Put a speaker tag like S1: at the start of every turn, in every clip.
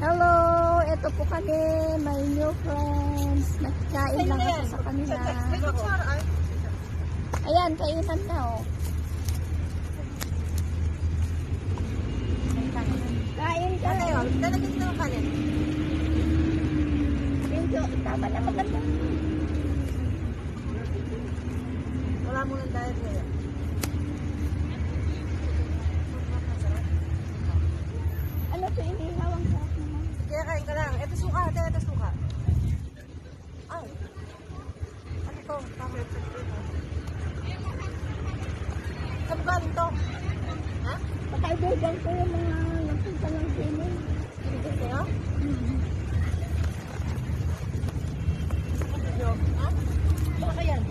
S1: Hello! Ito po kami, my new friends. Nagkain lang ako sa kanila. Ayan, kainan na oh. Kain ka na yun.
S2: Lalagyan na ang kanin.
S1: Medyo, tama na maganda.
S2: Wala mo ng diet ngayon.
S1: Ano ito, inihawang sa akin naman.
S2: Kaya kain ka lang. Ito suka, ito suka. Ay. Ano ito? Camera check ito. Saan ba galing to? Ha?
S1: Pakaibigan ko yung mga nagpunta ng sino.
S2: Kaibigan kayo? Ha? Baka ka yan?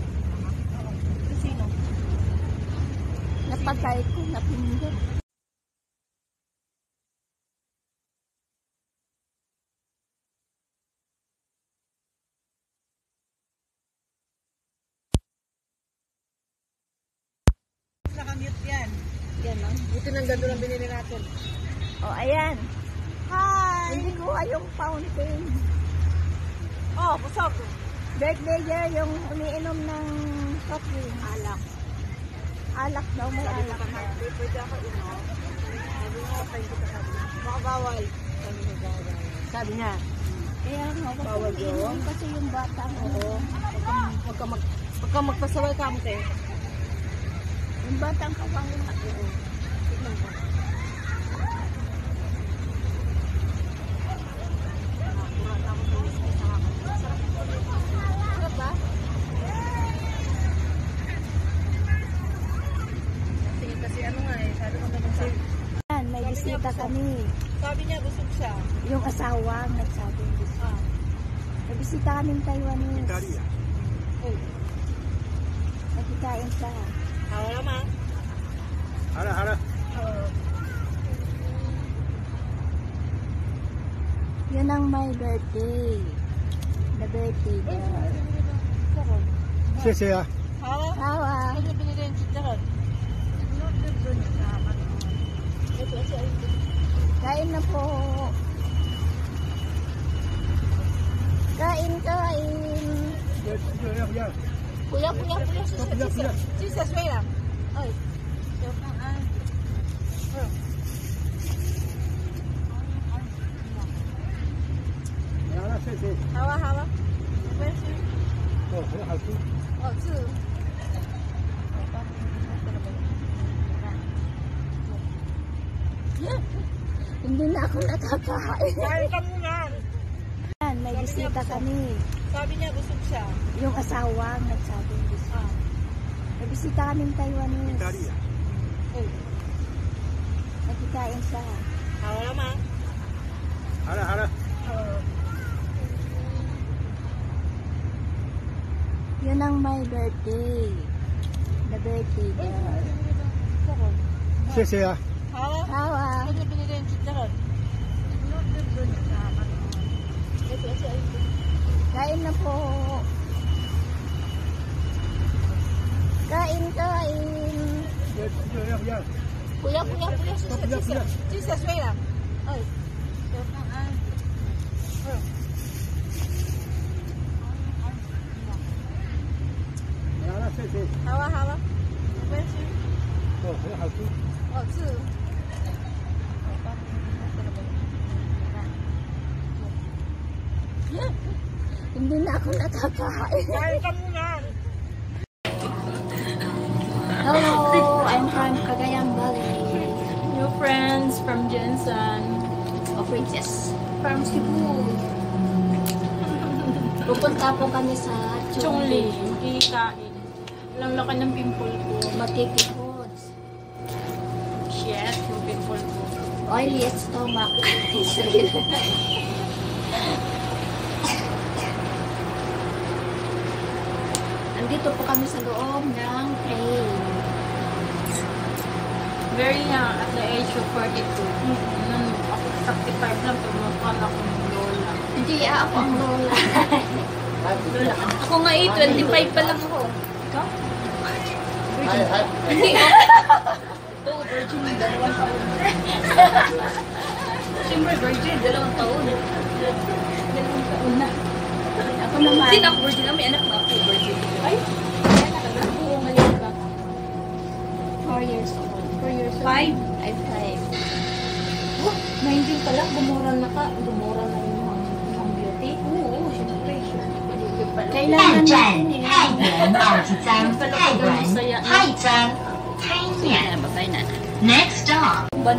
S2: Sino?
S1: Napatay ko, napindot.
S2: Nakamute yan.
S1: Yan lang.
S2: Buti ng gando lang binili natin.
S1: Oh, ayan.
S2: Hi!
S1: Hindi ko yung fountain.
S2: Oh, busog.
S1: Birthday year yung umiinom ng soft drink.
S2: Alak.
S1: Alak daw, may
S2: Sabi ko
S1: alak.
S2: pa nga, pwede ako inom. Sabi ko, patay ko sabi niya. Baka bawal. Sabi niya, bawal. Sabi niya,
S1: Kaya nga,
S2: Bawal
S1: kasi
S2: yun?
S1: umiinom kasi yung bata.
S2: oo. Huwag ka magpasaway ka mo, te.
S1: Yung batang kawawa.
S2: Oo. Tignan ko. Nakakurat ako sa whisky sa kakan. Sarap ito. Sarap ba? Kasi ano nga eh, sabi ko naman siya.
S1: Yan, may bisita kami.
S2: Sabi niya, busog siya.
S1: Yung asawa, nagsabi.
S2: Ah.
S1: May bisita kaming Taiwanese.
S2: Oh.
S1: Nagkikain siya.
S2: Wala ma.
S3: Hara.
S1: Yun ang my birthday. The birthday girl.
S3: 谢谢啊。
S1: Hawa.
S2: Ano binili yung chicharon?
S1: Kain na po. Kain.
S3: 要不要？
S2: Kuya. Jesus, wait lang. Ay. Joke lang, ay.
S3: 好了，谢谢。
S2: Hawa. Where's your...
S3: 哦，很好吃。
S2: 哦，是。
S1: Hindi na ako nakakain.
S2: Kain ka muna.
S1: Yan, may bisita kami.
S2: Sabi niya, busog siya.
S1: Yung asawa, nagsabi.
S2: Ah.
S1: May bisita kaming Taiwanese.
S2: Oh.
S1: Nagkikain siya.
S2: Wala ma.
S3: hara.
S1: Yun ang my birthday. The birthday girl.
S3: 谢谢啊。
S1: Hawa.
S2: Ano binili yung chicharon?
S1: Kain na po. Kain.
S3: 要不要？
S2: Kuya. Jesus, wait lang. Ay. Joke lang, ay.
S3: 好了，谢谢。
S2: Hawa. Where's your...
S3: 哦，很好吃。
S2: 哦，是。
S1: Hindi na ako nakakain.
S2: Kain ka muna.
S1: Hello, I'm from Cagayan Valley.
S4: New friends from Jensen.
S1: Of Princess.
S4: From Cebu.
S1: Pupunta po kami sa
S4: Chongli. Kikain. Walang laki ng pimple ko.
S1: Makiki Foods.
S4: Shit, yung pimple ko.
S1: Oily stomach. Andito po kami sa loob ng train.
S4: Very young, at the age of 42. Nung ako 35 lang, pumapal ako ng lola.
S1: Hindi ako ang lola.
S4: Lola. Ako nga 25 pa lang ako. Ikaw? Hindi. Ito, virgin, dalawang taon.
S2: September, virgin, 2 taon. 2 taon na.
S1: Ako naman.
S2: Sin ako virgin na, may anak na ako virgin. Ay,
S1: May anak ka na?
S2: oo, maliit ka.
S1: 4 years old.
S2: 4 years old.
S1: 5? Ay, 5.
S2: Oh, 19 pa lang, gumura na ka. Gumura na yung beauty. Oo, syempre.
S1: Kailangan
S5: 站
S1: natin
S5: 太原二十三，太原太真太
S1: eh.
S5: 免。
S1: Babay na.
S5: Next stop.
S2: Ban